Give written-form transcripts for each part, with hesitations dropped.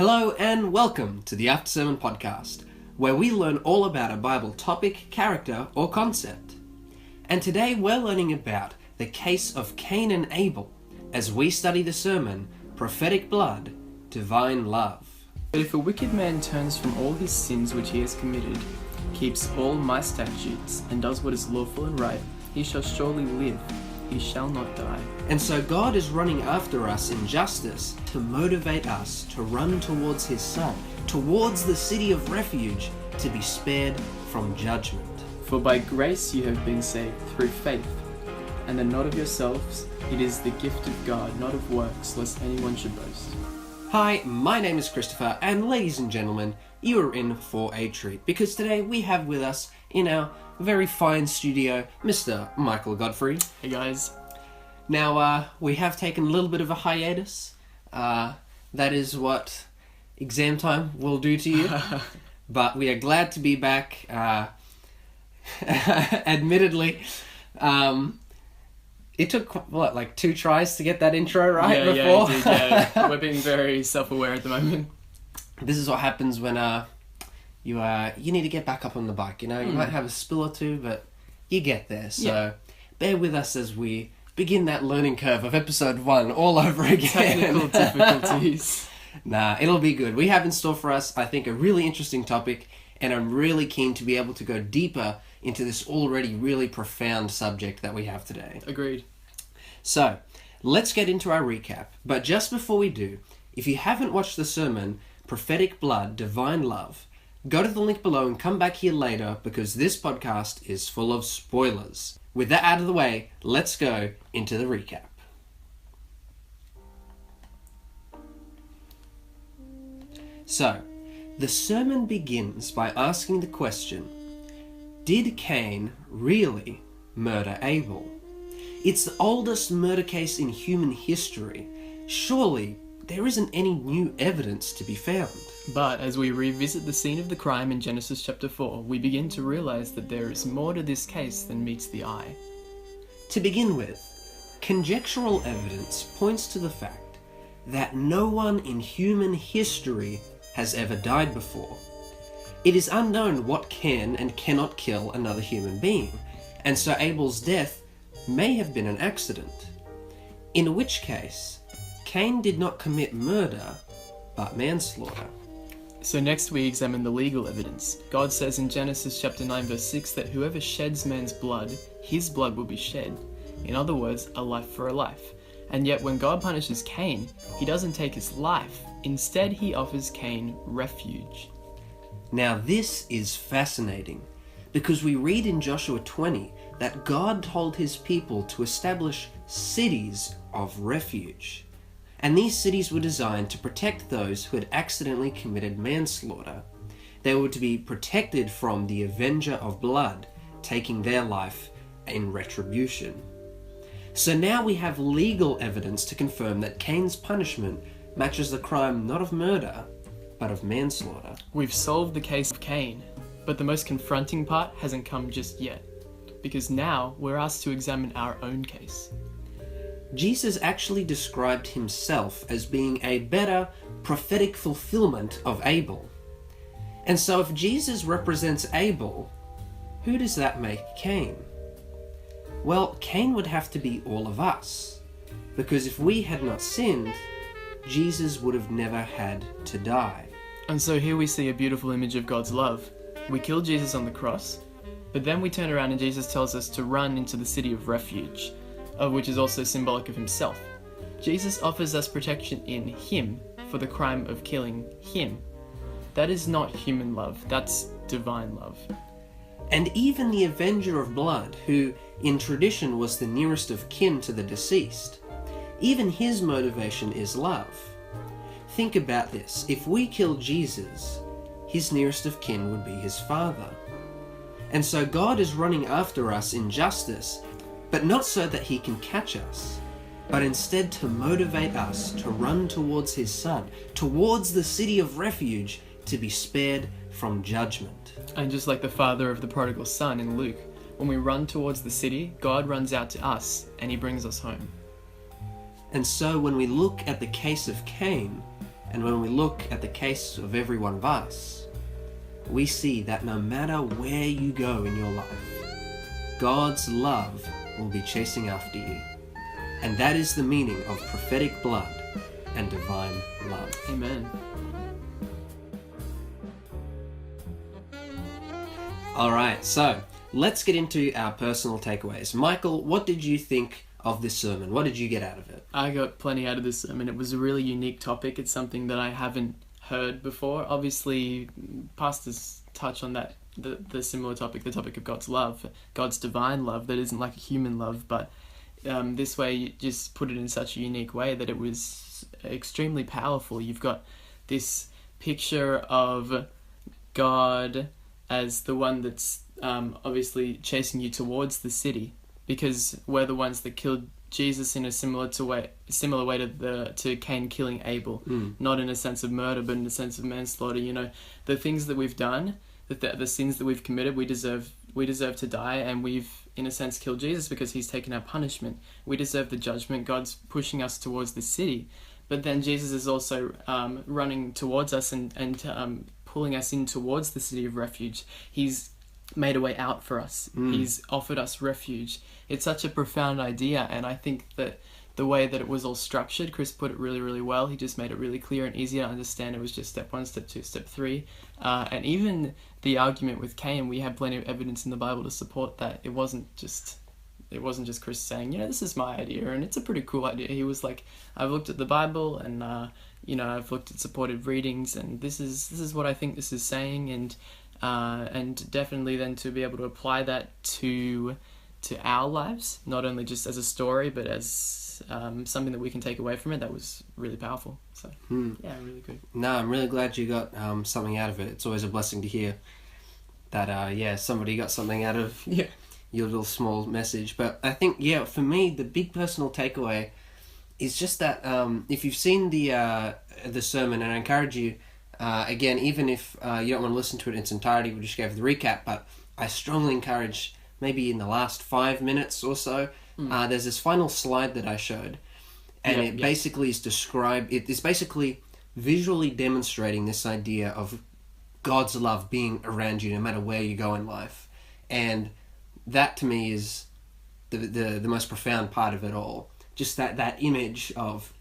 Hello and welcome to the After Sermon Podcast, where we learn all about a Bible topic, character, or concept. And today we're learning about the case of Cain and Abel as we study the sermon, Prophetic Blood, Divine Love. But if a wicked man turns from all his sins which he has committed, keeps all my statutes, and does what is lawful and right, he shall surely live, he shall not die. And so God is running after us in justice to motivate us to run towards his Son, towards the city of refuge, to be spared from judgment. For by grace you have been saved through faith, and that not of yourselves, it is the gift of God, not of works, lest anyone should boast. Hi, my name is Christopher, and ladies and gentlemen, you are in for a treat, because today we have with us in our very fine studio, Mr. Michael Godfrey. Hey guys. Now, we have taken a little bit of a hiatus. That is what exam time will do to you. But we are glad to be back. Admittedly, it took, like 2 tries to get that intro right before? Yeah. We're being very self-aware at the moment. This is what happens when you need to get back up on the bike. You know, you might have a spill or two, but you get there. So bear with us as we begin that learning curve of episode 1 all over again. Technical difficulties. Nah, it'll be good. We have in store for us, I think, a really interesting topic, and I'm really keen to be able to go deeper into this already really profound subject that we have today. Agreed. So, let's get into our recap. But just before we do, if you haven't watched the sermon, Prophetic Blood, Divine Love, go to the link below and come back here later because this podcast is full of spoilers. With that out of the way, let's go into the recap. So, the sermon begins by asking the question, did Cain really murder Abel? It's the oldest murder case in human history. Surely, there isn't any new evidence to be found. But as we revisit the scene of the crime in Genesis chapter 4, we begin to realize that there is more to this case than meets the eye. To begin with, conjectural evidence points to the fact that no one in human history has ever died before. It is unknown what can and cannot kill another human being, and so Abel's death may have been an accident. In which case, Cain did not commit murder, but manslaughter. So next we examine the legal evidence. God says in Genesis chapter 9 verse 6 that whoever sheds man's blood, his blood will be shed. In other words, a life for a life. And yet when God punishes Cain, he doesn't take his life. Instead, he offers Cain refuge. Now this is fascinating, because we read in Joshua 20 that God told his people to establish cities of refuge. And these cities were designed to protect those who had accidentally committed manslaughter. They were to be protected from the avenger of blood, taking their life in retribution. So now we have legal evidence to confirm that Cain's punishment matches the crime not of murder, but of manslaughter. We've solved the case of Cain, but the most confronting part hasn't come just yet, because now we're asked to examine our own case. Jesus actually described himself as being a better prophetic fulfillment of Abel. And so if Jesus represents Abel, who does that make Cain? Well, Cain would have to be all of us, because if we had not sinned, Jesus would have never had to die. And so here we see a beautiful image of God's love. We kill Jesus on the cross, but then we turn around and Jesus tells us to run into the city of refuge, which is also symbolic of himself. Jesus offers us protection in him for the crime of killing him. That is not human love, that's divine love. And even the avenger of blood, who in tradition was the nearest of kin to the deceased, even his motivation is love. Think about this. If we kill Jesus, his nearest of kin would be his father. And so God is running after us in justice, but not so that he can catch us, but instead to motivate us to run towards his Son, towards the city of refuge, to be spared from judgment. And just like the father of the prodigal son in Luke, when we run towards the city, God runs out to us and he brings us home. And so when we look at the case of Cain, And when we look at the case of every one of us, we see that no matter where you go in your life, God's love will be chasing after you. And that is the meaning of prophetic blood and divine love. Amen. All right, so let's get into our personal takeaways. Michael, what did you think of this sermon? What did you get out of it? I got plenty out of this sermon. It was a really unique topic. It's something that I haven't heard before. Obviously, pastors touch on that, the similar topic, the topic of God's love, God's divine love that isn't like a human love, but this way you just put it in such a unique way that it was extremely powerful. You've got this picture of God as the one that's obviously chasing you towards the city, because we're the ones that killed Jesus in a similar way to Cain killing Abel. Not in a sense of murder, but in a sense of manslaughter. You know, the things that we've done, the sins that we've committed, we deserve to die, and we've in a sense killed Jesus because he's taken our punishment. We deserve the judgment. God's pushing us towards the city, but then Jesus is also running towards us and pulling us in towards the city of refuge. He's made a way out for us. He's offered us refuge. It's such a profound idea, and I think that the way that it was all structured, Chris put it really, really well. He just made it really clear and easy to understand. It was just step 1, step 2, step 3. And even the argument with Cain, we have plenty of evidence in the Bible to support that. It wasn't just Chris saying, this is my idea, and it's a pretty cool idea. He was like, I've looked at the Bible, and I've looked at supported readings, and this is what I think this is saying, and definitely then to be able to apply that to our lives, not only just as a story, but as something that we can take away from it. That was really powerful. So yeah, really good. No, I'm really glad you got something out of it. It's always a blessing to hear that somebody got something out of your little small message. But I think for me the big personal takeaway is just that if you've seen the sermon, and I encourage you again, even if you don't want to listen to it in its entirety, we just gave the recap, but I strongly encourage, maybe in the last 5 minutes or so, there's this final slide that I showed, and it basically is basically visually demonstrating this idea of God's love being around you no matter where you go in life. And that to me is the most profound part of it all. Just that image of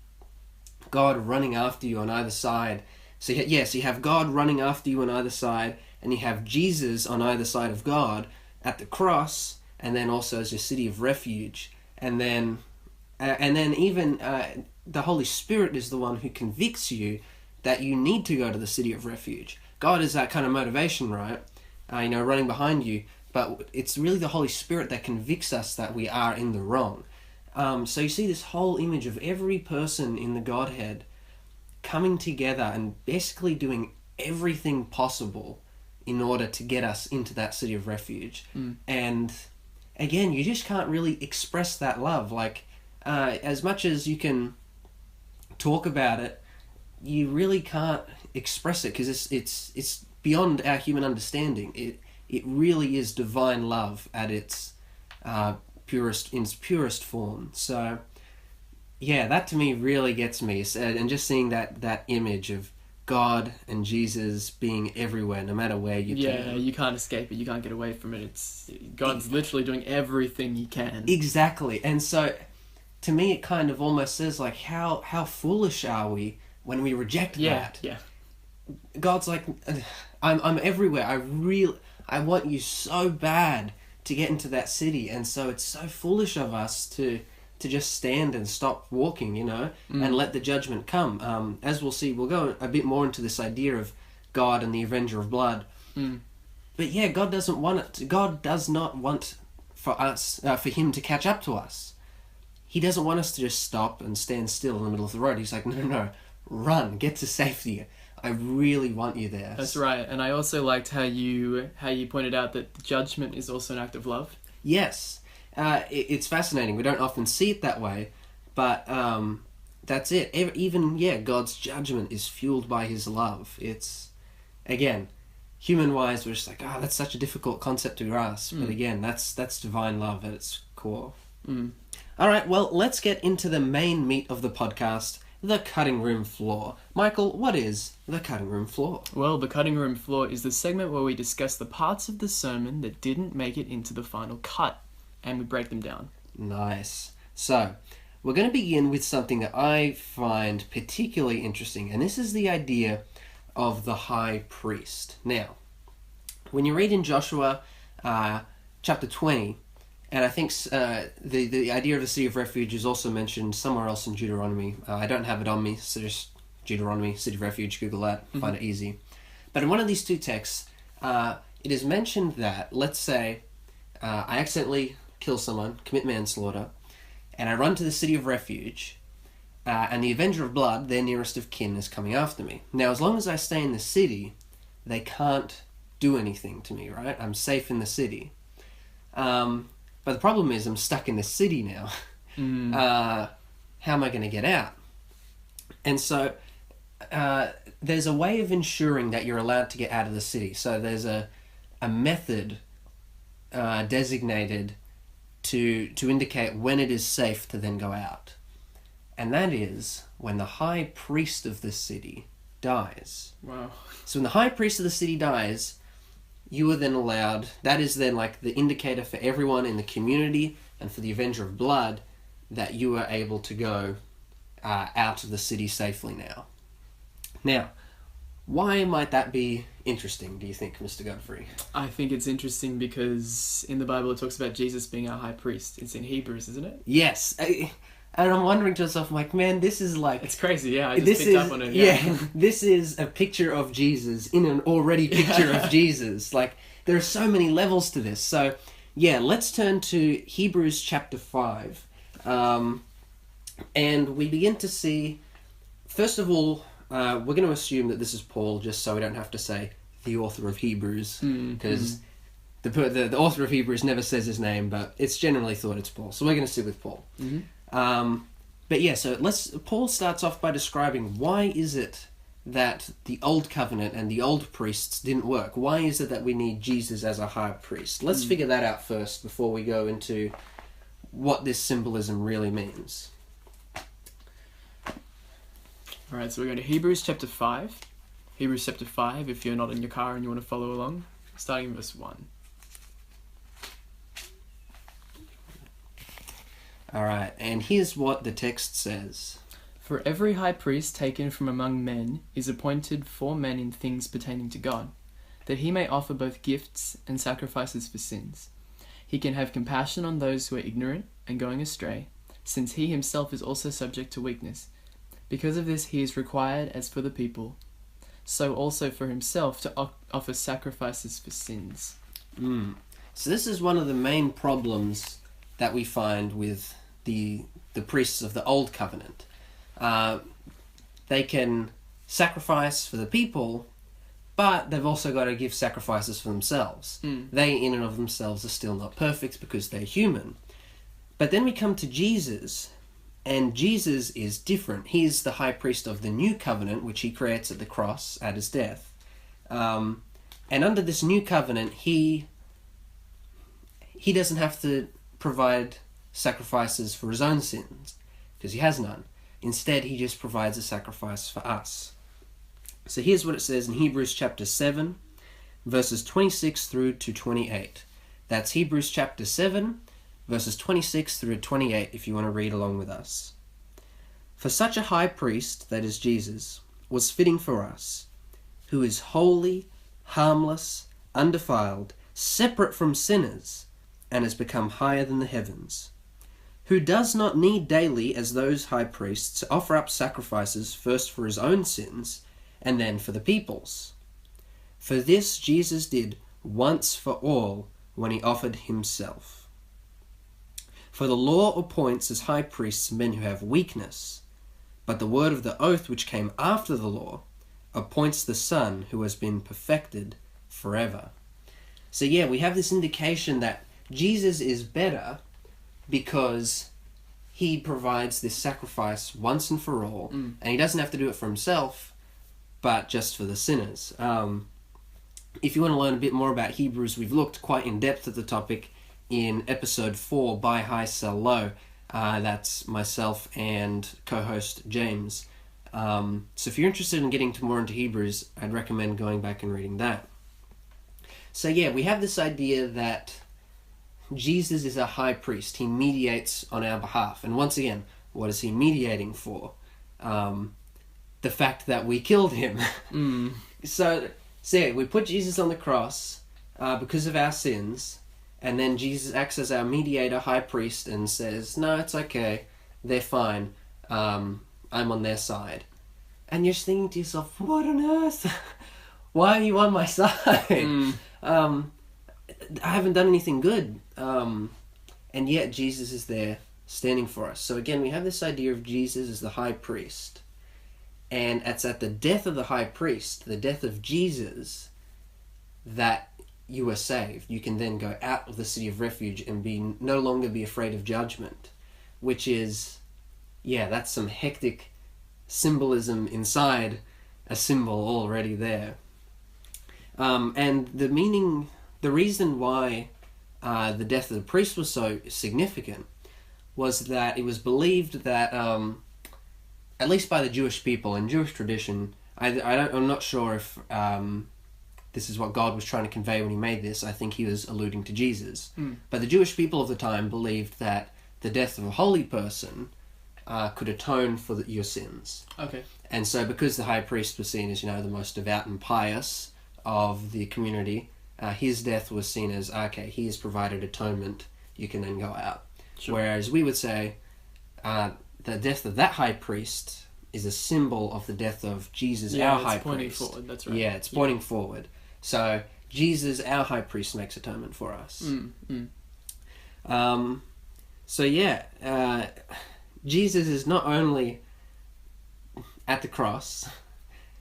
God running after you on either side. So you have God running after you on either side, and you have Jesus on either side of God at the cross, and then also as your city of refuge, and then even the Holy Spirit is the one who convicts you that you need to go to the city of refuge. God is that kind of motivation, right? Running behind you, but it's really the Holy Spirit that convicts us that we are in the wrong. So you see this whole image of every person in the Godhead coming together and basically doing everything possible in order to get us into that city of refuge. And again, you just can't really express that love. Like, as much as you can talk about it, you really can't express it, because it's beyond our human understanding. It really is divine love at its purest form. So that to me really gets me, and just seeing that image of God and Jesus being everywhere, no matter where you turn. Yeah, you can't escape it. You can't get away from it. God's literally doing everything he can. Exactly. And so, to me, it kind of almost says, like, how foolish are we when we reject that? Yeah. God's like, I'm everywhere. I want you so bad to get into that city, and so it's so foolish of us to just stand and stop walking, and let the judgment come. As we'll see, we'll go a bit more into this idea of God and the Avenger of Blood. But God doesn't want it. God does not want for us, for him to catch up to us. He doesn't want us to just stop and stand still in the middle of the road. He's like, no, run, get to safety. I really want you there. That's right. And I also liked how you pointed out that the judgment is also an act of love. Yes. It's fascinating. We don't often see it that way, but that's it. Even God's judgment is fueled by his love. It's, again, human-wise, we're just like, that's such a difficult concept to grasp. But again, that's divine love at its core. All right, well, let's get into the main meat of the podcast, the cutting room floor. Michael, what is the cutting room floor? Well, the cutting room floor is the segment where we discuss the parts of the sermon that didn't make it into the final cut, and we break them down. Nice. So, we're going to begin with something that I find particularly interesting, and this is the idea of the high priest. Now, when you read in Joshua chapter 20, and I think the idea of the city of refuge is also mentioned somewhere else in Deuteronomy. I don't have it on me, so just Deuteronomy, city of refuge, Google that, find it easy. But in one of these two texts, it is mentioned that, let's say, I accidentally kill someone, commit manslaughter, and I run to the city of refuge, and the Avenger of Blood, their nearest of kin, is coming after me. Now, as long as I stay in the city, they can't do anything to me, right? I'm safe in the city. But the problem is I'm stuck in the city now. How am I going to get out? And so there's a way of ensuring that you're allowed to get out of the city. So there's a method designated to indicate when it is safe to then go out. And that is when the high priest of the city dies. Wow. So when the high priest of the city dies, you are then allowed, that is then like the indicator for everyone in the community and for the Avenger of Blood that you are able to go out of the city safely now. Now, why might that be interesting, do you think, Mr. Godfrey? I think it's interesting because in the Bible it talks about Jesus being our high priest. It's in Hebrews, isn't it? Yes. And I'm wondering to myself, I'm like, man, this is like... It's crazy, yeah. I just picked up on it. Yeah, this is a picture of Jesus in an already picture of Jesus. Like, there are so many levels to this. So, yeah, let's turn to Hebrews chapter 5. And we begin to see, first of all, we're going to assume that this is Paul, just so we don't have to say the author of Hebrews, because the author of Hebrews never says his name, but it's generally thought it's Paul. So we're going to sit with Paul. But yeah, so Paul starts off by describing why is it that the old covenant and the old priests didn't work? Why is it that we need Jesus as a high priest? Let's figure that out first before we go into what this symbolism really means. Alright, so we're going to Hebrews chapter 5. Hebrews chapter 5, if you're not in your car and you want to follow along, starting in verse 1. Alright, and here's what the text says. For every high priest taken from among men is appointed for men in things pertaining to God, that he may offer both gifts and sacrifices for sins. He can have compassion on those who are ignorant and going astray, since he himself is also subject to weakness. Because of this he is required as for the people, so also for himself to offer sacrifices for sins. So this is one of the main problems that we find with the priests of the Old Covenant. They can sacrifice for the people, but they've also got to give sacrifices for themselves. They in and of themselves are still not perfect because they're human. But then we come to Jesus, and Jesus is different. He's the high priest of the new covenant, which he creates at the cross, at his death. And under this new covenant, he doesn't have to provide sacrifices for his own sins, because he has none. Instead, he just provides a sacrifice for us. So here's what it says in Hebrews chapter 7, verses 26 through to 28. That's Hebrews chapter 7, verses 26 through to 28, if you want to read along with us. For such a high priest, that is Jesus, was fitting for us, who is holy, harmless, undefiled, separate from sinners, and has become higher than the heavens, who does not need daily, as those high priests, to offer up sacrifices first for his own sins, and then for the people's. For this Jesus did once for all when he offered himself. For the law appoints as high priests men who have weakness, but the word of the oath which came after the law appoints the Son who has been perfected forever. So yeah, we have this indication that Jesus is better because he provides this sacrifice once and for all, and he doesn't have to do it for himself, but just for the sinners. If you want to learn a bit more about Hebrews, we've looked quite in depth at the topic in episode 4, Buy High, Sell Low. That's myself and co-host James. So if you're interested in getting more into Hebrews, I'd recommend going back and reading that. So yeah, we have this idea that Jesus is our high priest. He mediates on our behalf. And once again, what is he mediating for? The fact that we killed him. So yeah, we put Jesus on the cross because of our sins, and then Jesus acts as our mediator, high priest, and says, no, it's okay, they're fine, I'm on their side. And you're just thinking to yourself, what on earth? Why are you on my side? I haven't done anything good. And yet Jesus is there standing for us. So again, we have this idea of Jesus as the high priest. And it's at the death of the high priest, the death of Jesus, that you are saved. You can then go out of the city of refuge and no longer be afraid of judgment. Which is, that's some hectic symbolism inside a symbol already there. And the reason why the death of the priest was so significant was that it was believed that, at least by the Jewish people and Jewish tradition, I'm not sure if this is what God was trying to convey when he made this. I think he was alluding to Jesus. But the Jewish people of the time believed that the death of a holy person could atone for your sins. Okay. And so because the high priest was seen as, the most devout and pious of the community, his death was seen as, okay, he has provided atonement, you can then go out. Sure. Whereas we would say the death of that high priest is a symbol of the death of Jesus, our high priest. Yeah, it's pointing forward, that's right. Yeah, it's pointing forward. So Jesus, our high priest, makes atonement for us. Jesus is not only at the cross,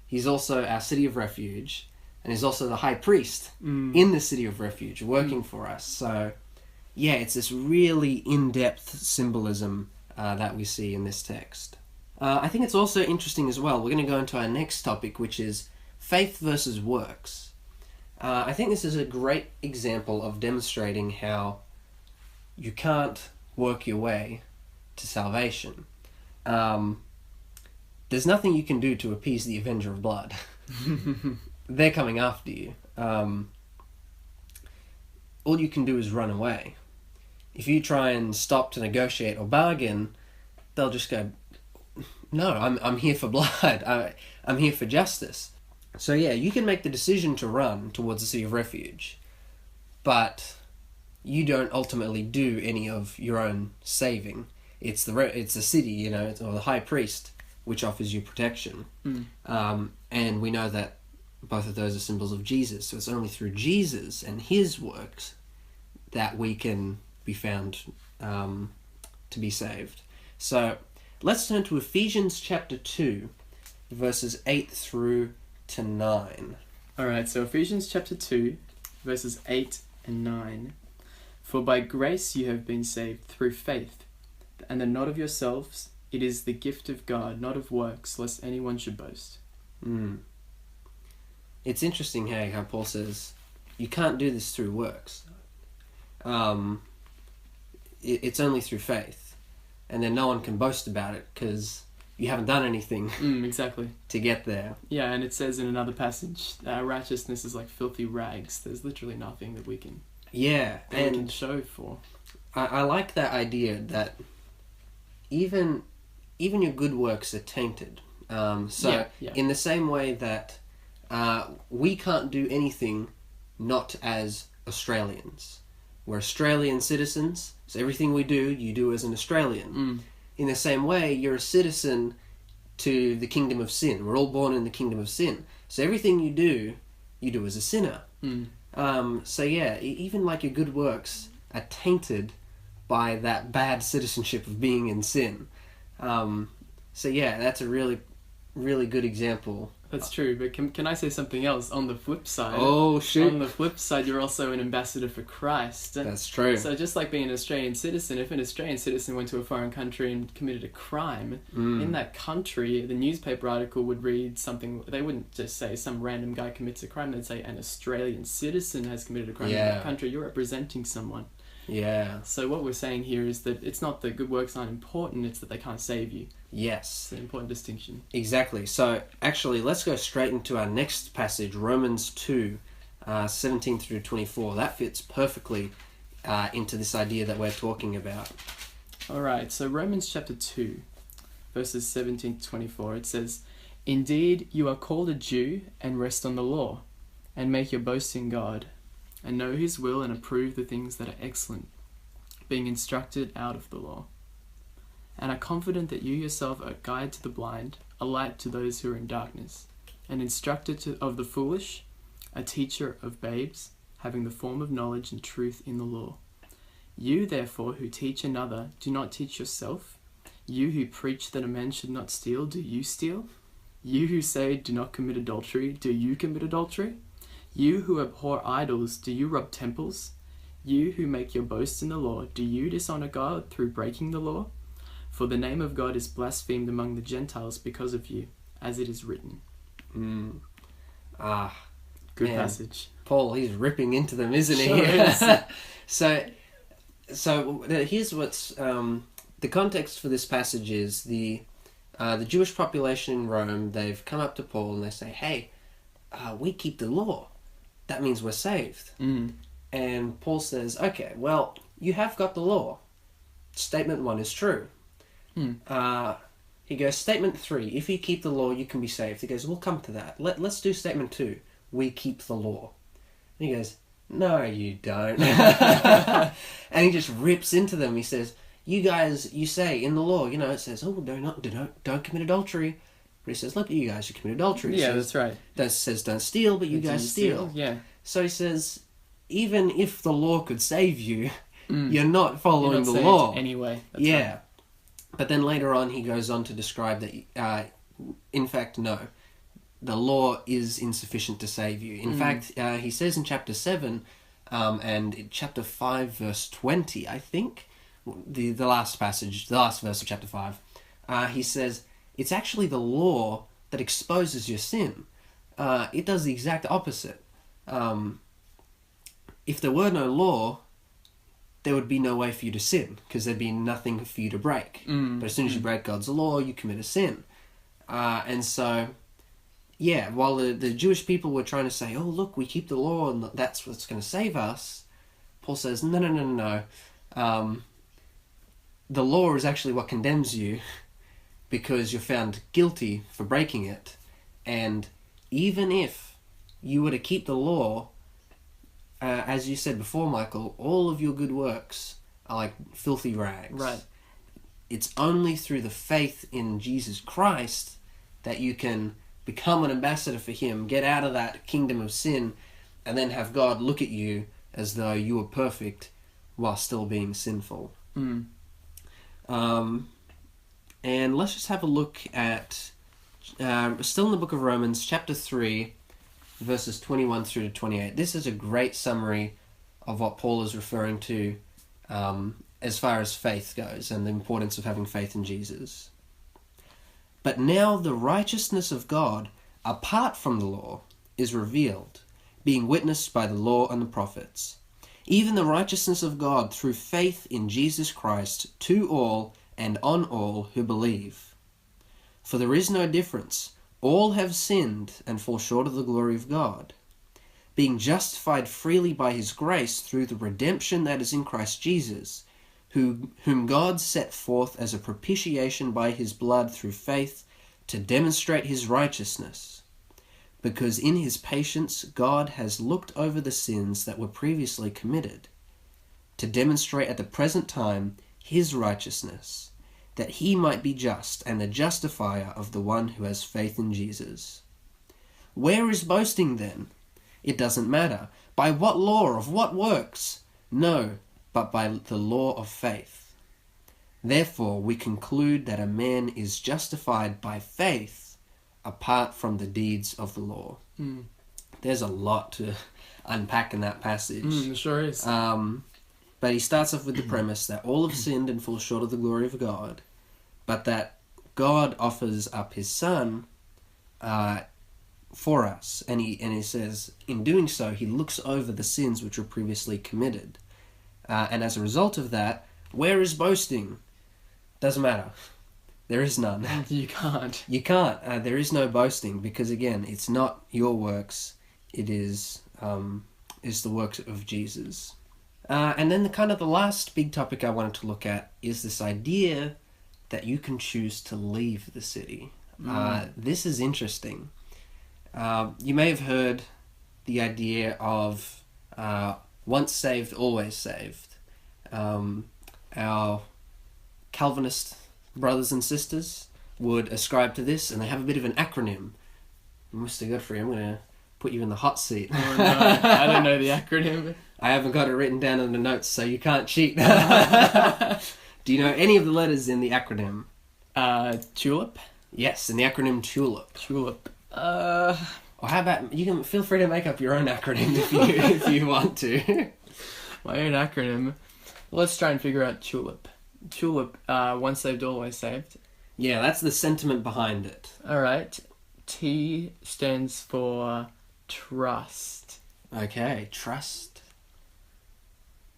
he's also our city of refuge, and he's also the high priest in the city of refuge, working for us. So, it's this really in-depth symbolism that we see in this text. I think it's also interesting as well. We're going to go into our next topic, which is faith versus works. I think this is a great example of demonstrating how you can't work your way to salvation. There's nothing you can do to appease the Avenger of Blood. They're coming after you. All you can do is run away. If you try and stop to negotiate or bargain, they'll just go, no, I'm here for blood. I'm here for justice. So you can make the decision to run towards the city of refuge, but you don't ultimately do any of your own saving. It's the city, or the high priest, which offers you protection. And we know that both of those are symbols of Jesus. So it's only through Jesus and his works that we can be found to be saved. So let's turn to Ephesians chapter 2, verses 8 through to 9. Alright, so Ephesians chapter 2, verses 8 and 9. For by grace you have been saved through faith, and that not of yourselves, it is the gift of God, not of works, lest anyone should boast. It's interesting, how Paul says, you can't do this through works. It's only through faith. And then no one can boast about it, because you haven't done anything exactly to get there. Yeah, and it says in another passage, righteousness is like filthy rags. There's literally nothing that we can show for. I like that idea that even your good works are tainted. In the same way that we can't do anything not as Australians. We're Australian citizens, so everything we do, you do as an Australian. In the same way, you're a citizen to the kingdom of sin. We're all born in the kingdom of sin. So everything you do as a sinner. Even like your good works are tainted by that bad citizenship of being in sin. That's a really, really good example. That's true, but can I say something else on the flip side? Oh, shoot. On the flip side, you're also an ambassador for Christ. That's true. So just like being an Australian citizen, if an Australian citizen went to a foreign country and committed a crime, in that country, the newspaper article would read something, they wouldn't just say some random guy commits a crime, they'd say an Australian citizen has committed a crime in that country. You're representing someone. Yeah. So what we're saying here is that it's not that good works aren't important, it's that they can't save you. Yes. It's an important distinction. Exactly. So actually, let's go straight into our next passage, Romans 2, 17 through 24. That fits perfectly into this idea that we're talking about. Alright, so Romans chapter 2, verses 17 to 24, it says, "Indeed, you are called a Jew and rest on the law, and make your boast in God, and know his will and approve the things that are excellent, being instructed out of the law. And are confident that you yourself are a guide to the blind, a light to those who are in darkness, an instructor of the foolish, a teacher of babes, having the form of knowledge and truth in the law. You, therefore, who teach another, do not teach yourself. You who preach that a man should not steal, do you steal? You who say, do not commit adultery, do you commit adultery? You who abhor idols, do you rob temples? You who make your boast in the law, do you dishonor God through breaking the law? For the name of God is blasphemed among the Gentiles because of you, as it is written." Good Man. passage. Paul, he's ripping into them, isn't he? Sure is. So here's what's the context for this passage is the Jewish population in Rome. They've come up to Paul and they say, "Hey, we keep the law. That means we're saved." And Paul says, "Okay, well, you have got the law. Statement 1 is true." He goes, "Statement 3, if you keep the law, you can be saved." He goes, "We'll come to that. Let's do statement 2. We keep the law." And he goes, "No, you don't." And he just rips into them. He says, "You guys, you say in the law, it says, oh, don't commit adultery." But he says, "Look at you guys, you commit adultery." Yeah, that's right. That says don't steal, but you guys steal. Yeah. So he says, even if the law could save you, you're not following You're not the saved law. anyway. That's Yeah. right. But then later on he goes on to describe that, in fact, no. The law is insufficient to save you. In fact, he says in chapter 7 and in chapter 5, verse 20, I think, the last passage, the last verse of chapter 5, he says, it's actually the law that exposes your sin. It does the exact opposite. If there were no law, there would be no way for you to sin, because there'd be nothing for you to break. But as soon as you break God's law, you commit a sin. And so, yeah, while the Jewish people were trying to say, oh, look, we keep the law and that's what's going to save us, Paul says, no. The law is actually what condemns you because you're found guilty for breaking it. And even if you were to keep the law, as you said before, Michael, all of your good works are like filthy rags. Right. It's only through the faith in Jesus Christ that you can become an ambassador for him, get out of that kingdom of sin, and then have God look at you as though you were perfect while still being sinful. And let's just have a look at, still in the book of Romans, chapter 3, verses 21 through to 28. This is a great summary of what Paul is referring to as far as faith goes and the importance of having faith in Jesus. "But now the righteousness of God, apart from the law, is revealed, being witnessed by the law and the prophets, even the righteousness of God through faith in Jesus Christ to all and on all who believe. For there is no difference. All have sinned and fall short of the glory of God, being justified freely by his grace through the redemption that is in Christ Jesus, whom God set forth as a propitiation by his blood through faith to demonstrate his righteousness. Because in his patience God has looked over the sins that were previously committed, to demonstrate at the present time his righteousness, that he might be just and the justifier of the one who has faith in Jesus. Where is boasting then? It doesn't matter. By what law or of what works? No, but by the law of faith. Therefore we conclude that a man is justified by faith apart from the deeds of the law." There's a lot to unpack in that passage. It sure is. But he starts off with the premise that all have sinned and fall short of the glory of God, but that God offers up his Son for us. And he says, in doing so, he looks over the sins which were previously committed. And as a result of that, where is boasting? Doesn't matter. There is none. You can't. You can't. There is no boasting because, again, it's not your works. It is the works of Jesus. And then the last big topic I wanted to look at is this idea that you can choose to leave the city. This is interesting. You may have heard the idea of once saved, always saved. Our Calvinist brothers and sisters would ascribe to this, and they have a bit of an acronym. Mr. Godfrey, I'm going to put you in the hot seat. Oh, no. I don't know the acronym. I haven't got it written down in the notes, so you can't cheat. Do you know any of the letters in the acronym? Tulip? Yes, in the acronym TULIP. Tulip. Or how about, you can feel free to make up your own acronym if you want to. My own acronym. Let's try and figure out TULIP. TULIP, once saved, always saved. Yeah, that's the sentiment behind it. Alright. T stands for trust. Okay, trust.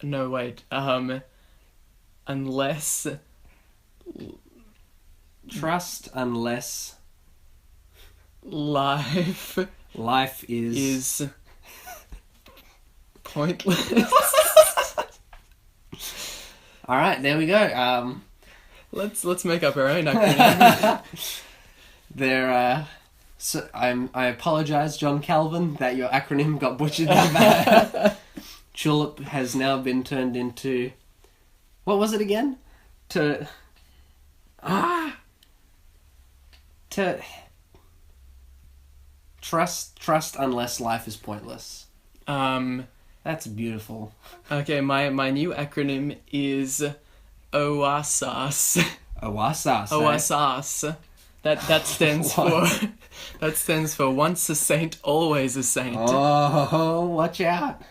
No, wait. Unless... Trust unless... Life is pointless. All right, there we go. Let's make up our own acronym. So I apologize, John Calvin, that your acronym got butchered that bad. TULIP has now been turned into, what was it again? To trust unless life is pointless. That's beautiful. Okay, my new acronym is OASAS. OASAS. OASAS. That stands for once a saint, always a saint. Oh, watch out.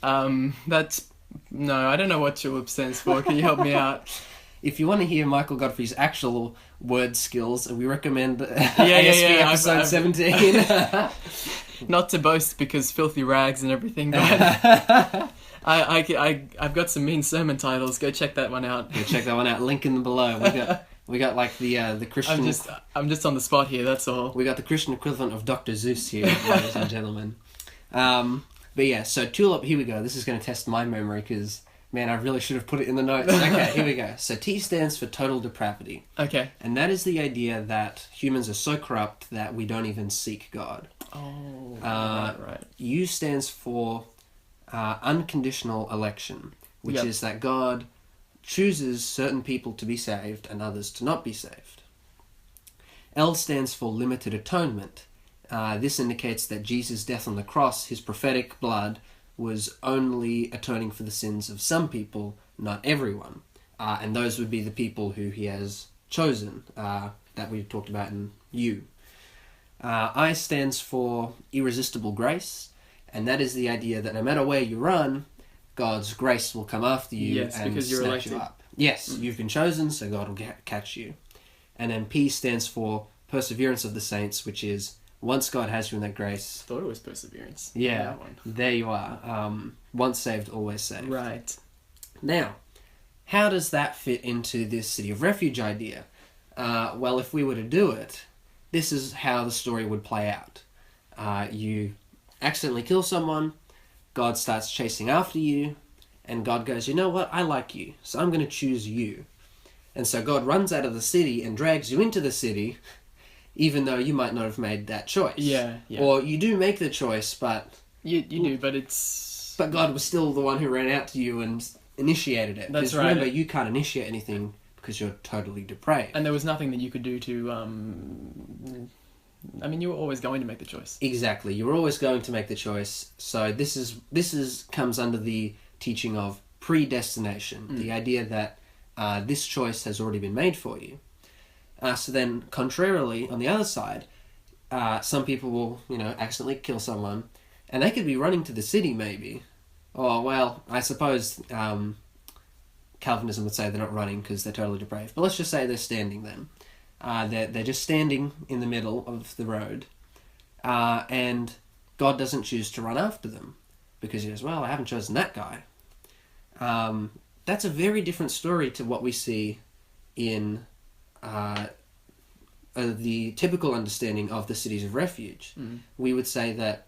No, I don't know what TULIP stands for. Can you help me out? If you want to hear Michael Godfrey's actual word skills, we recommend ASP episode 17. Not to boast because filthy rags and everything, but I've got some mean sermon titles. Go check that one out. Go check that one out. Link in the below. We got like the Christian. I'm just on the spot here. That's all. We got the Christian equivalent of Dr. Zeus here, ladies and gentlemen. But yeah, so TULIP. Here we go. This is going to test my memory because, man, I really should have put it in the notes. Okay, here we go. So T stands for total depravity. Okay. And that is the idea that humans are so corrupt that we don't even seek God. Oh, right. U stands for unconditional election, which is that God chooses certain people to be saved and others to not be saved. L stands for limited atonement. This indicates that Jesus' death on the cross, his prophetic blood, was only atoning for the sins of some people, not everyone. And those would be the people who he has chosen, that we've talked about in U. I stands for irresistible grace, and that is the idea that no matter where you run, God's grace will come after you and because you're snatch elected. you up. Yes, you've been chosen, so God will catch you. And then P stands for perseverance of the saints, which is once God has you in that grace. I thought it was perseverance. Yeah, That one. there you are. Once saved, always saved. Right. Now, how does that fit into this city of refuge idea? Well, if we were to do it, this is how the story would play out. You accidentally kill someone, God starts chasing after you, and God goes, you know what, I like you, so I'm going to choose you. And so God runs out of the city and drags you into the city, even though you might not have made that choice. Yeah. Or you do make the choice, but... You do, but it's... But God was still the one who ran out to you and initiated it. That's Because right. remember, you can't initiate anything because you're totally depraved. And there was nothing that you could do to... I mean, you were always going to make the choice. Exactly. You're always going to make the choice. So this comes under the teaching of predestination. The idea that this choice has already been made for you. So then, contrarily, on the other side, some people will, accidentally kill someone, and they could be running to the city, maybe. Or, well, I suppose Calvinism would say they're not running because they're totally depraved. But let's just say they're standing then. They're just standing in the middle of the road, and God doesn't choose to run after them because he goes, well, I haven't chosen that guy. That's a very different story to what we see in the typical understanding of the cities of refuge. We would say that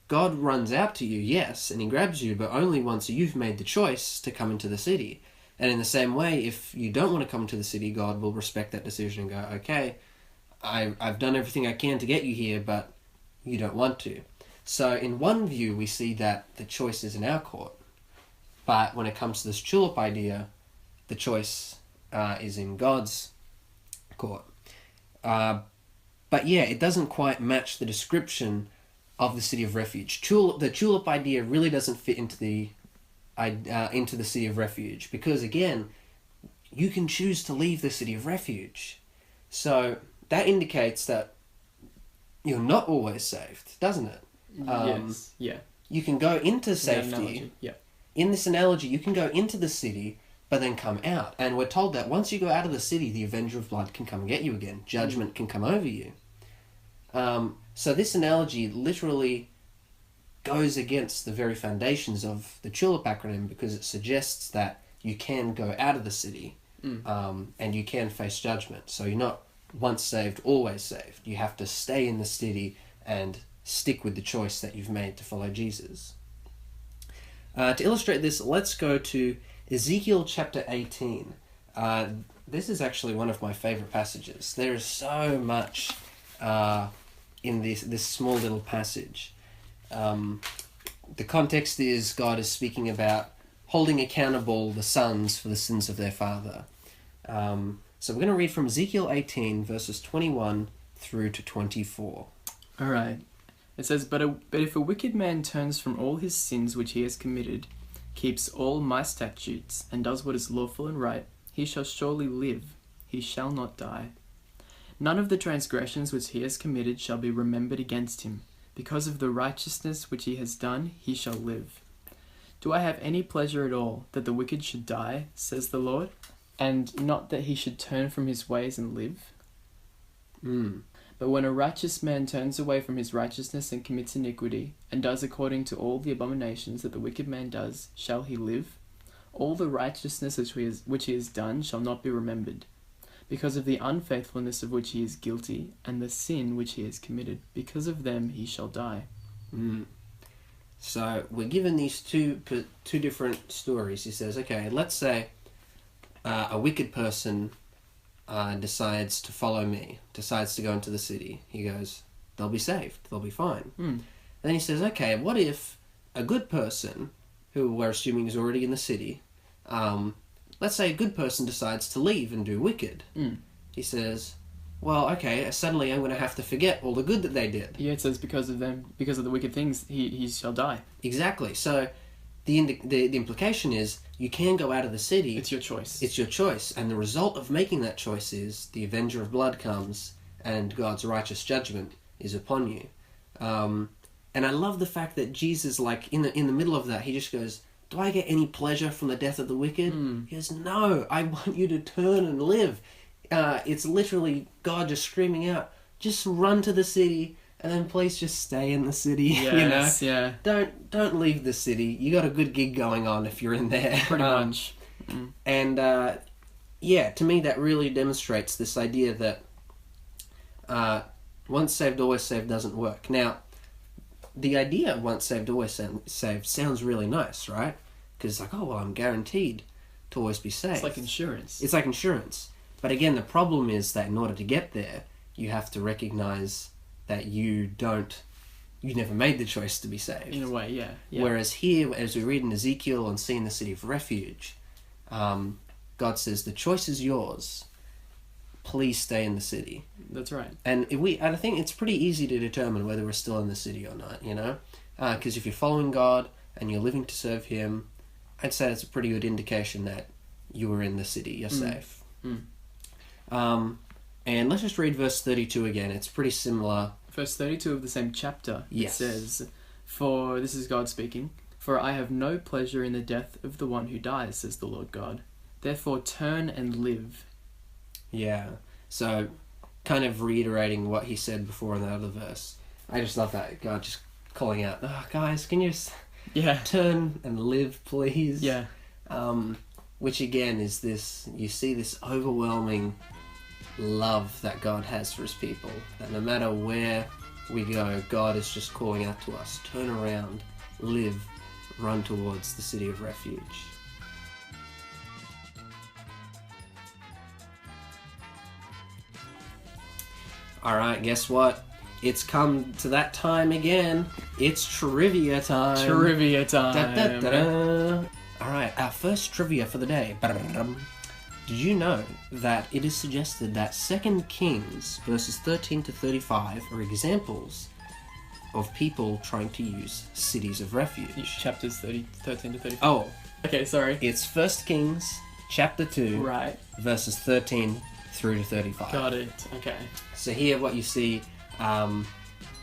God runs out to you, yes, and he grabs you, but only once you've made the choice to come into the city. And in the same way, if you don't want to come to the city, God will respect that decision and go, okay, I've done everything I can to get you here, but you don't want to. So in one view, we see that the choice is in our court. But when it comes to this tulip idea, the choice is in God's court. But yeah, it doesn't quite match the description of the city of refuge. The tulip idea really doesn't fit into the city of refuge, because again, you can choose to leave the city of refuge. So that indicates that you're not always saved, doesn't it? Yes. Yeah. You can go into safety. Yeah. In this analogy, you can go into the city, but then come out. And we're told that once you go out of the city, the Avenger of Blood can come and get you again. Judgment can come over you. So this analogy literally goes against the very foundations of the tulip acronym, because it suggests that you can go out of the city and you can face judgment. So you're not once saved, always saved. You have to stay in the city and stick with the choice that you've made to follow Jesus. To illustrate this, let's go to Ezekiel chapter 18. This is actually one of my favorite passages. There is so much in this small little passage. The context is God is speaking about holding accountable the sons for the sins of their father. So we're going to read from Ezekiel 18, verses 21 through to 24. All right. It says, But if a wicked man turns from all his sins which he has committed, keeps all my statutes, and does what is lawful and right, he shall surely live, he shall not die. None of the transgressions which he has committed shall be remembered against him. Because of the righteousness which he has done, he shall live. Do I have any pleasure at all that the wicked should die, says the Lord, and not that he should turn from his ways and live? But when a righteous man turns away from his righteousness and commits iniquity, and does according to all the abominations that the wicked man does, shall he live? All the righteousness which he has done shall not be remembered, because of the unfaithfulness of which he is guilty, and the sin which he has committed. Because of them he shall die. So we're given these two different stories. He says, okay, let's say a wicked person decides to follow me, decides to go into the city. He goes, they'll be saved, they'll be fine. Then he says, okay, what if a good person, who we're assuming is already in the city, let's say a good person decides to leave and do wicked. He says, well, okay, suddenly I'm going to have to forget all the good that they did. Yeah, it says because of the wicked things, he shall die. Exactly. So the implication is you can go out of the city. It's your choice. It's your choice. And the result of making that choice is the Avenger of Blood comes and God's righteous judgment is upon you. And I love the fact that Jesus, like, in the middle of that, he just goes, do I get any pleasure from the death of the wicked? He goes, no, I want you to turn and live. It's literally God just screaming out, just run to the city, and then please just stay in the city. Yes, you know? Yeah. Don't leave the city. You got a good gig going on if you're in there. Pretty much. And yeah, to me that really demonstrates this idea that once saved, always saved doesn't work. Now, the idea of once saved, always saved sounds really nice, right? Because it's like, oh, well, I'm guaranteed to always be saved. It's like insurance. It's like insurance. But again, the problem is that in order to get there, you have to recognize that you never made the choice to be saved. In a way, yeah. Whereas here, as we read in Ezekiel and see in the city of refuge, God says, the choice is yours. Please stay in the city. That's right. And I think it's pretty easy to determine whether we're still in the city or not, you know? Because if you're following God and you're living to serve Him, I'd say it's a pretty good indication that you are in the city, you're safe. And let's just read verse 32 again. It's pretty similar. Verse 32 of the same chapter. Yes. It says, "For," this is God speaking, "For I have no pleasure in the death of the one who dies, says the Lord God. Therefore turn and live." Yeah. So, kind of reiterating what he said before in that other verse. I just love that. God just calling out, oh, guys, can you just turn and live, please? Yeah. Which again is this, you see this overwhelming love that God has for his people. That no matter where we go, God is just calling out to us, turn around, live, run towards the city of refuge. Alright, guess what? It's come to that time again. It's trivia time. Trivia time. Da, da, da, da. Alright, our first trivia for the day. Did you know that it is suggested that 2 Kings verses 13 to 35 are examples of people trying to use cities of refuge? Chapters 13 to 35. Oh, Okay, sorry. it's 1 Kings chapter 2 Right. verses 13 through to 35. Got it. Okay. So here what you see,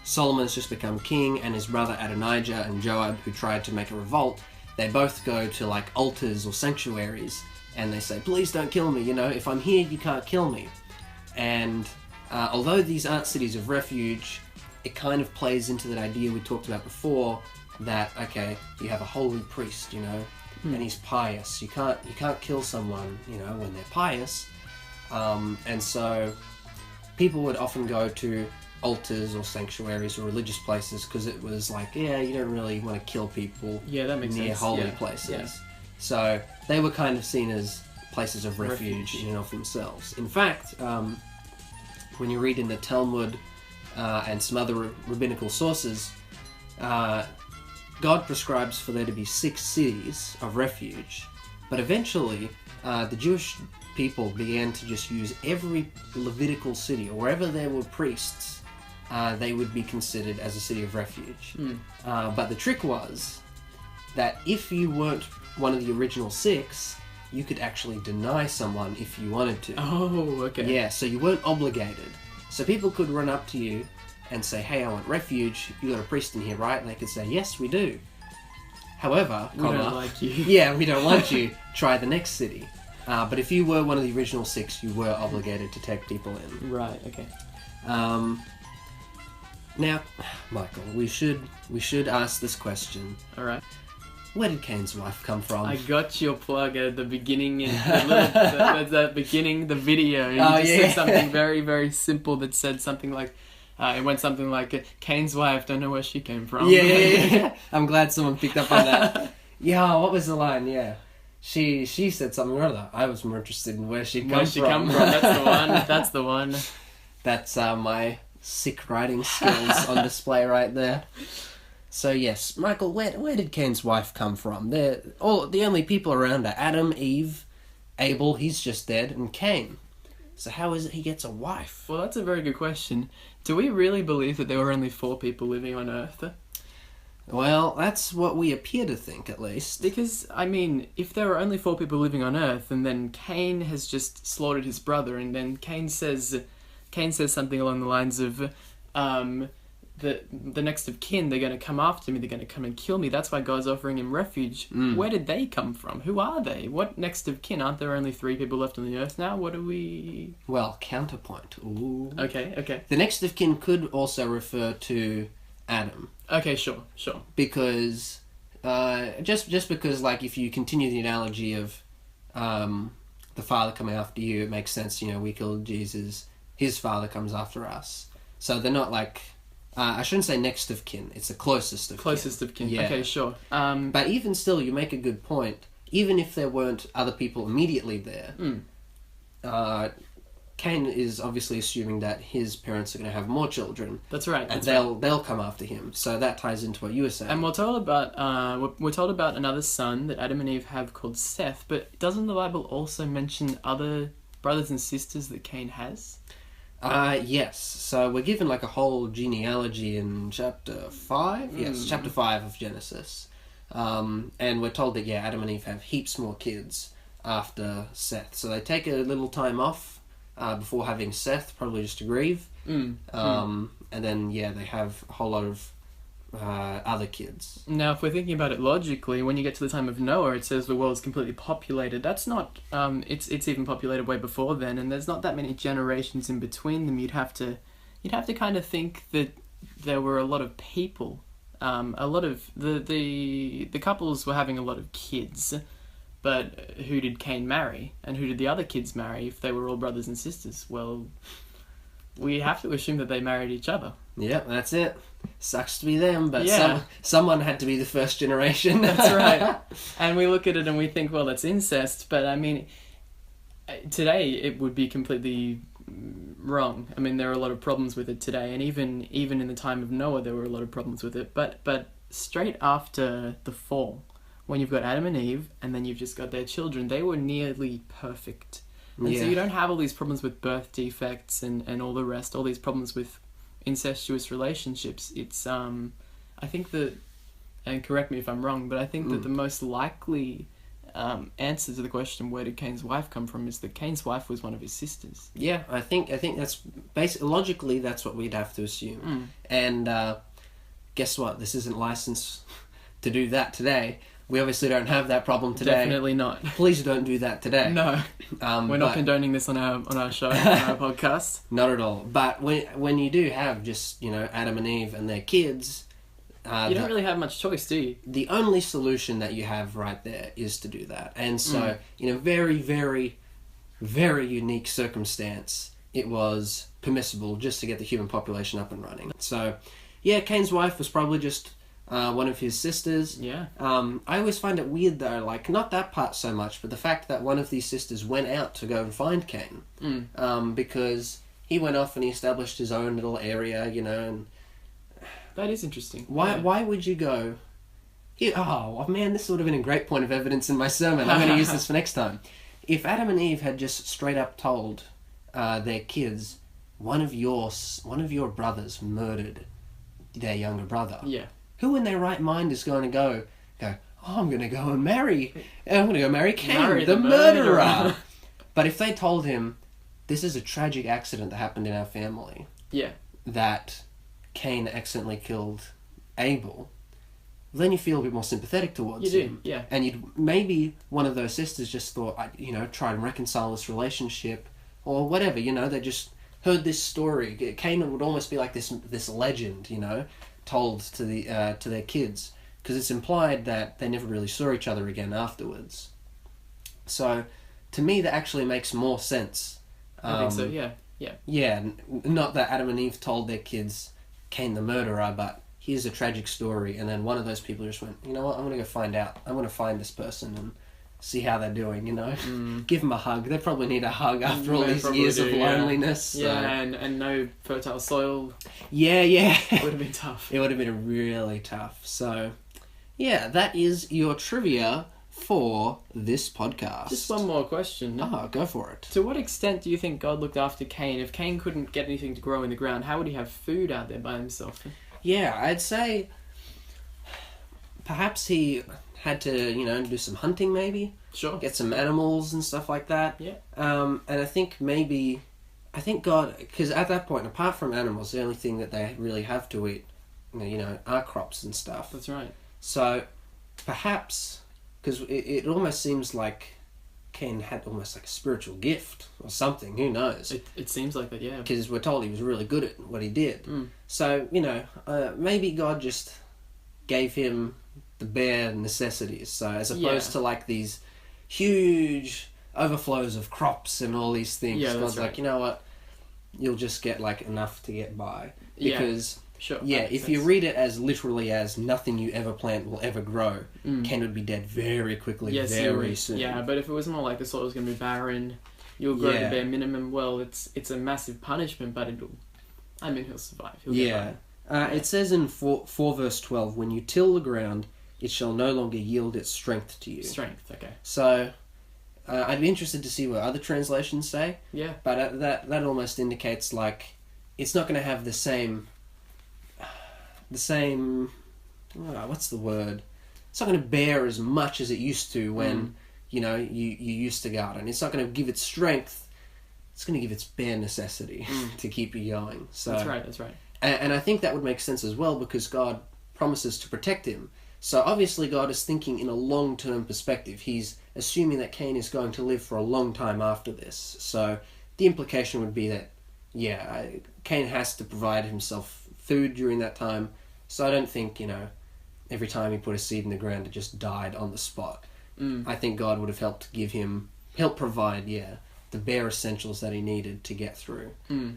Solomon's just become king, and his brother Adonijah and Joab, who tried to make a revolt, they both go to like altars or sanctuaries, and they say, please don't kill me, if I'm here you can't kill me. And although these aren't cities of refuge, it kind of plays into that idea we talked about before, that okay, you have a holy priest, and he's pious. You can't kill someone, when they're pious. And so people would often go to altars or sanctuaries or religious places because it was like, you don't really want to kill people that makes near sense. holy Yeah. places. Yeah. So they were kind of seen as places of refuge in and of themselves. In fact, when you read in the Talmud and some other rabbinical sources, God prescribes for there to be 6 cities of refuge, but eventually the Jewish people began to just use every Levitical city, or wherever there were priests, they would be considered as a city of refuge. But the trick was that if you weren't one of the original 6, you could actually deny someone if you wanted to. Oh, okay. Yeah, so you weren't obligated. So people could run up to you and say, hey, I want refuge. You got a priest in here, right? And they could say, yes, we do. However, We don't like you. yeah, we don't want you. Try the next city. But if you were one of the original 6, you were obligated to take people in. Right, okay. Now, Michael, we should ask this question. Alright. Where did Cain's wife come from? I got your plug at the beginning, the beginning, the video. You just yeah. said something very, very simple that said something like, it went something like, Cain's wife, don't know where she came from. Yeah. I'm glad someone picked up on that. Yeah, what was the line? Yeah. She said something or other. I was more interested in where she come from. That's the one. That's the one. That's my sick writing skills on display right there. So yes, Michael, where did Cain's wife come from? The only people around are Adam, Eve, Abel, he's just dead, and Cain. So how is it he gets a wife? Well, that's a very good question. Do we really believe that there were only 4 people living on Earth? Well, that's what we appear to think, at least. Because, I mean, if there were only 4 people living on Earth, and then Cain has just slaughtered his brother, and then Cain says something along the lines of, the next of kin, they're going to come after me, they're going to come and kill me. That's why God's offering him refuge. Where did they come from? Who are they? What next of kin? Aren't there only 3 people left on the earth now? What do we... Well, counterpoint. Ooh. Okay. The next of kin could also refer to Adam. Okay, sure. Because, just because, like, if you continue the analogy of the Father coming after you, it makes sense, we killed Jesus, his Father comes after us. So they're not like... I shouldn't say next of kin. It's the closest of kin. Closest of kin. Yeah. Okay, sure. But even still, you make a good point. Even if there weren't other people immediately there, Cain is obviously assuming that his parents are going to have more children. That's right. And they'll come after him. So that ties into what you were saying. And we're told about another son that Adam and Eve have called Seth. But doesn't the Bible also mention other brothers and sisters that Cain has? Yes. So we're given like a whole genealogy in chapter 5. Yes, chapter 5 of Genesis. And we're told that, Adam and Eve have heaps more kids after Seth. So they take a little time off before having Seth, probably just to grieve. And then, they have a whole lot of other kids. Now, if we're thinking about it logically, when you get to the time of Noah, it says the world's completely populated. That's not... it's even populated way before then, and there's not that many generations in between them. You'd have to kind of think that there were a lot of people. A lot of... The couples were having a lot of kids. But who did Cain marry? And who did the other kids marry if they were all brothers and sisters? Well, we have to assume that they married each other. Yep, that's it. Sucks to be them, but Yeah. someone had to be the first generation. That's right. And we look at it and we think, well, that's incest. But I mean, today it would be completely wrong. I mean, there are a lot of problems with it today. And even in the time of Noah, there were a lot of problems with it. But straight after the fall, when you've got Adam and Eve, and then you've just got their children, they were nearly perfect. And so you don't have all these problems with birth defects and all the rest, all these problems with incestuous relationships. It's, I think that, and correct me if I'm wrong, but I think that the most likely answer to the question, where did Cain's wife come from, is that Cain's wife was one of his sisters. Yeah, I think that's basically, logically, that's what we'd have to assume. And guess what? This isn't licensed to do that today. We obviously don't have that problem today. Definitely not. Please don't do that today. No. We're not condoning this on our show, on our podcast. Not at all. But when you do have just, Adam and Eve and their kids... you don't really have much choice, do you? The only solution that you have right there is to do that. And so, in a very, very, very unique circumstance, it was permissible just to get the human population up and running. So, yeah, Cain's wife was probably just... one of his sisters. Yeah. I always find it weird though, like, not that part so much, but the fact that one of these sisters went out to go and find Cain. Because he went off and he established his own little area, and... That is interesting. Why would you go... Oh, man, this would have been a great point of evidence in my sermon. I'm going to use this for next time. If Adam and Eve had just straight up told their kids, one of your brothers murdered their younger brother. Yeah. Who in their right mind is going to go, oh, I'm going to go and marry Cain, Marry the the murderer. But if they told him, this is a tragic accident that happened in our family, Yeah. that Cain accidentally killed Abel, then you feel a bit more sympathetic towards him. Yeah. And maybe one of those sisters just thought, try and reconcile this relationship, or whatever, they just heard this story. Cain would almost be like this legend, told to their kids, because it's implied that they never really saw each other again afterwards. So, to me, that actually makes more sense. I think so. Yeah. Yeah, not that Adam and Eve told their kids Cain the murderer, but here's a tragic story, and then one of those people just went, you know what, I'm going to go find out. I'm going to find this person and see how they're doing, Give them a hug. They probably need a hug after all these years of loneliness. Yeah, and no fertile soil. Yeah. It would have been tough. It would have been really tough. So, yeah, that is your trivia for this podcast. Just one more question. Oh, go for it. To what extent do you think God looked after Cain? If Cain couldn't get anything to grow in the ground, how would he have food out there by himself? Yeah, I'd say perhaps he had to, do some hunting maybe. Sure. Get some animals and stuff like that. Yeah. And I think God, because at that point, apart from animals, the only thing that they really have to eat, are crops and stuff. That's right. So perhaps, because it almost seems like Cain had almost like a spiritual gift or something, who knows? It seems like that, yeah. Because we're told he was really good at what he did. So, maybe God just gave him the bare necessities. So as opposed to like these huge overflows of crops and all these things, God's like, you know what? You'll just get like enough to get by. Because if you read it as literally as nothing you ever plant will ever grow, Cain would be dead very quickly, very soon. Yeah, but if it was more like the soil was going to be barren, you'll grow the bare minimum, well, it's a massive punishment, but he'll survive. He'll get by. It says in 4 verse 12, when you till the ground, it shall no longer yield its strength to you. Strength, okay. So, I'd be interested to see what other translations say. Yeah. But that almost indicates like it's not going to have the same. What's the word? It's not going to bear as much as it used to when you used to garden. It's not going to give it strength. It's going to give its bare necessity to keep you going. So That's right. And I think that would make sense as well because God promises to protect him. So obviously God is thinking in a long-term perspective. He's assuming that Cain is going to live for a long time after this. So the implication would be that, Cain has to provide himself food during that time. So I don't think, every time he put a seed in the ground, it just died on the spot. I think God would have helped provide, the bare essentials that he needed to get through.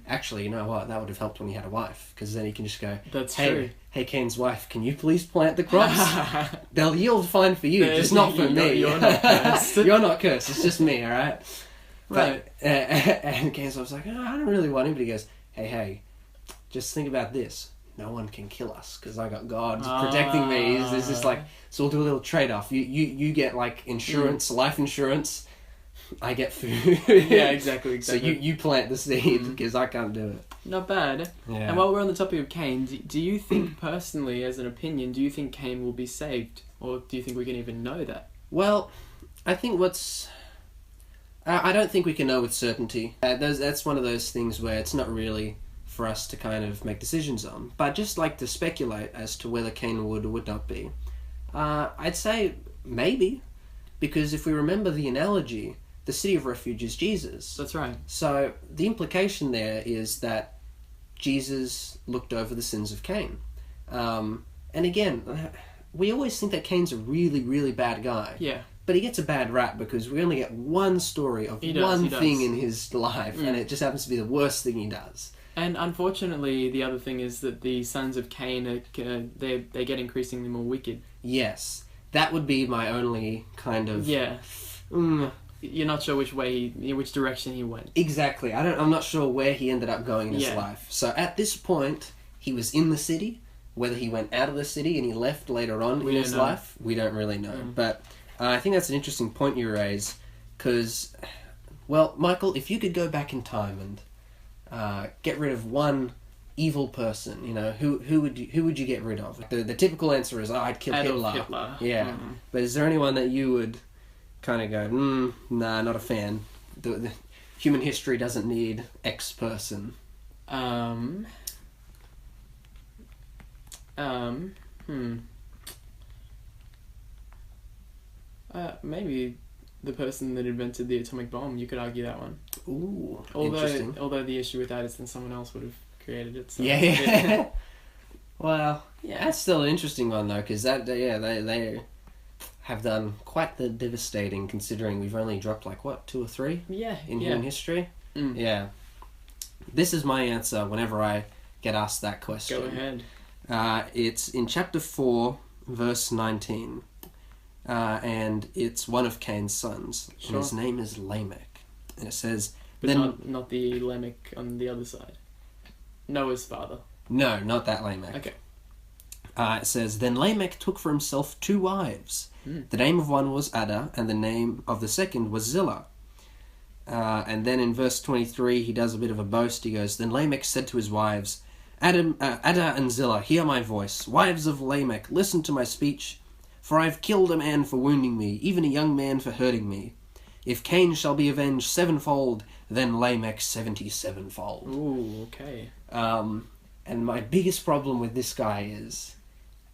Actually, you know what? That would have helped when he had a wife, because then he can just go, That's hey, true. Hey, Cain's wife, can you please plant the crops? They'll yield fine for you, just not for me. You're not cursed. You're not cursed. It's just me, all right? Right. And Cain's wife's like, I don't really want him, but he goes, hey, just think about this. No one can kill us because I got God protecting me. It's just like, so we'll do a little trade-off. You get like insurance, life insurance. I get food. Yeah, exactly. So you plant the seed because I can't do it. Not bad. Yeah. And while we're on the topic of Cain, do you think personally, as an opinion, do you think Cain will be saved? Or do you think we can even know that? Well, I think I don't think we can know with certainty. That's one of those things where it's not really for us to kind of make decisions on. But just like to speculate as to whether Cain would or would not be. I'd say maybe. Because if we remember the analogy, the city of refuge is Jesus. That's right. So the implication there is that Jesus looked over the sins of Cain. And again, we always think that Cain's a really, really bad guy. Yeah. But he gets a bad rap because we only get one story of one thing in his life, and it just happens to be the worst thing he does. And unfortunately, the other thing is that the sons of Cain, they get increasingly more wicked. Yes. That would be my only kind of... Yeah. You're not sure which direction he went. Exactly. I'm not sure where he ended up going in his life. So at this point, he was in the city. Whether he went out of the city and he left later on in his life, we don't really know. But I think that's an interesting point you raise, because, well, Michael, if you could go back in time and get rid of one evil person, who would you get rid of? The typical answer is, I'd kill Hitler. Yeah. But is there anyone that you would kind of go, nah, not a fan. The human history doesn't need X person. Maybe the person that invented the atomic bomb. You could argue that one. Ooh, interesting. Although the issue with that is then someone else would have created it. So Yeah. Well, that's still an interesting one though, because they have done quite the devastating, considering we've only dropped 2 or 3 in human history. Yeah. This is my answer whenever I get asked that question. Go ahead. It's in chapter 4, verse 19. And it's one of Cain's sons. Sure. And his name is Lamech. And it says... But not the Lamech on the other side. Noah's father. No, not that Lamech. Okay. It says, Then Lamech took for himself 2 wives. The name of one was Ada, and the name of the second was Zillah. And then in verse 23, he does a bit of a boast. He goes, Then Lamech said to his wives, Ada and Zillah, hear my voice. Wives of Lamech, listen to my speech. For I have killed a man for wounding me, even a young man for hurting me. If Cain shall be avenged 7-fold, then Lamech 77-fold. Ooh, okay. And my biggest problem with this guy is,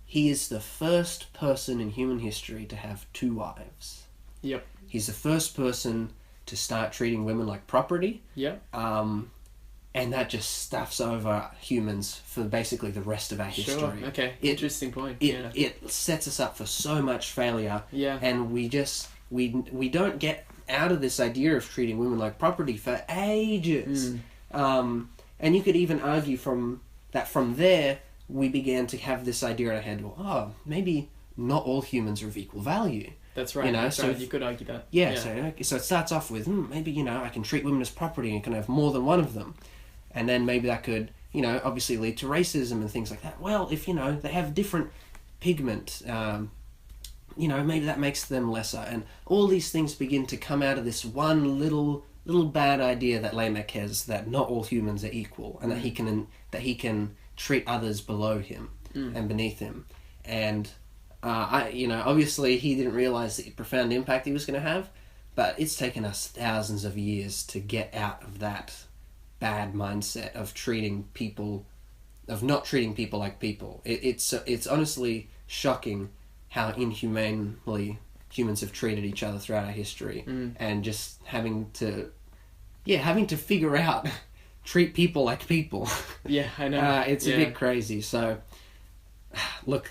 he is the first person in human history to have 2 wives. Yep. He's the first person to start treating women like property. Yep. And that just stuffs over humans for basically the rest of our history. Sure, okay. Interesting point. It sets us up for so much failure. Yeah. And we don't get out of this idea of treating women like property for ages. And you could even argue from there, we began to have this idea in our head, well, maybe not all humans are of equal value. That's right. You could argue that. Yeah. So it starts off with, maybe, I can treat women as property and can have more than one of them. And then maybe that could, obviously lead to racism and things like that. Well, if, they have different pigment, maybe that makes them lesser. And all these things begin to come out of this one little bad idea that Lamech has, that not all humans are equal, and that he can treat others below him and beneath him. And obviously he didn't realize the profound impact he was going to have, but it's taken us thousands of years to get out of that bad mindset of not treating people like people. It's honestly shocking how inhumanely humans have treated each other throughout our history, and just having to figure out treat people like people. Yeah, I know. It's a bit crazy. So, look,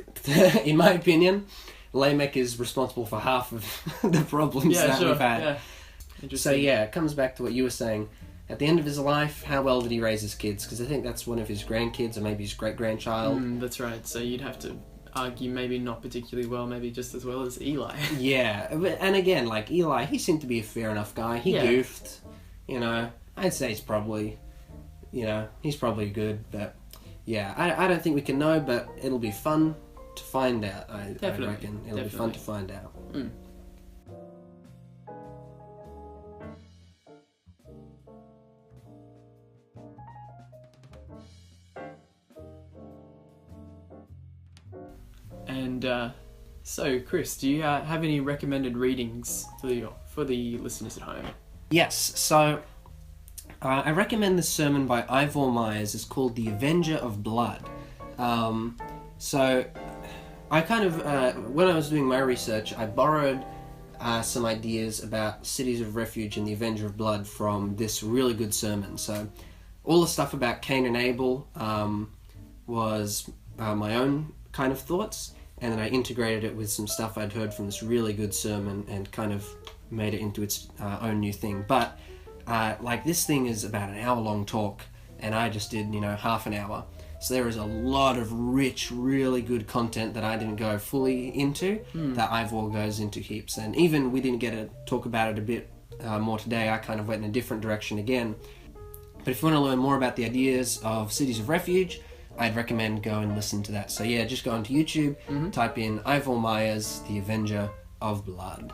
in my opinion, Lamech is responsible for half of the problems that we've had. Yeah. So Interesting. yeah, it comes back to what you were saying. At the end of his life, how well did he raise his kids? Because I think that's one of his grandkids, or maybe his great-grandchild. That's right. So you'd have to argue maybe not particularly well, maybe just as well as Eli. Yeah, and again, like Eli, he seemed to be a fair enough guy. He goofed, I'd say he's probably, he's probably good, but yeah, I don't think we can know, but it'll be fun to find out. I reckon it'll be fun to find out. And so, Chris, do you have any recommended readings for the listeners at home? Yes, so I recommend this sermon by Ivor Myers. It's called The Avenger of Blood. So I kind of, when I was doing my research, I borrowed some ideas about cities of refuge and the Avenger of Blood from this really good sermon. So all the stuff about Cain and Abel was my own kind of thoughts, and then I integrated it with some stuff I'd heard from this really good sermon and kind of made it into its own new thing. But this thing is about an hour-long talk, and I just did, half an hour. So there is a lot of rich, really good content that I didn't go fully into, that Ivor goes into heaps. And even we didn't get to talk about it a bit more today. I kind of went in a different direction again. But if you want to learn more about the ideas of cities of refuge, I'd recommend go and listen to that. So yeah, just go onto YouTube, type in Ivor Myers, The Avenger of Blood.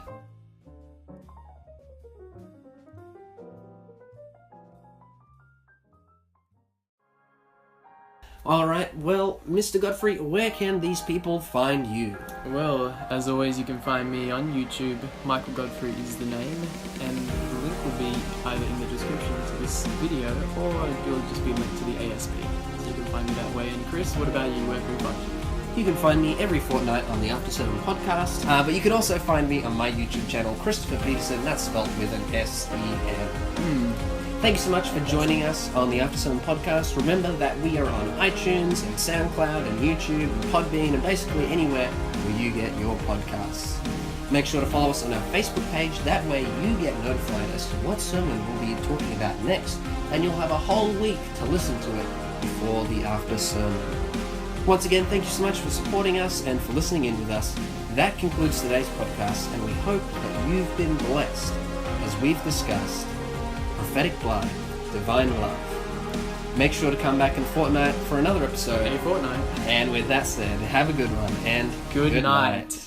Alright, well, Mr. Godfrey, where can these people find you? Well, as always, you can find me on YouTube. Michael Godfrey is the name, and the link will be either in the description to this video, or it'll just be linked to the ASP. So you can find me that way. And Chris, what about you? Where can we find you? You can find me every fortnight on the After 7 podcast, but you can also find me on my YouTube channel, Christopher Peterson, that's spelled with an S-E-N. Thank you so much for joining us on the After 7 podcast. Remember that we are on iTunes and SoundCloud and YouTube and Podbean and basically anywhere where you get your podcasts. Make sure to follow us on our Facebook page. That way you get notified as to what sermon we'll be talking about next, and you'll have a whole week to listen to it before the after sermon. Once again, thank you so much for supporting us and for listening in with us. That concludes today's podcast, and we hope that you've been blessed as we've discussed Prophetic Blood, Divine Love. Make sure to come back in a fortnight for another episode. A fortnight. And with that said, have a good one and Good night.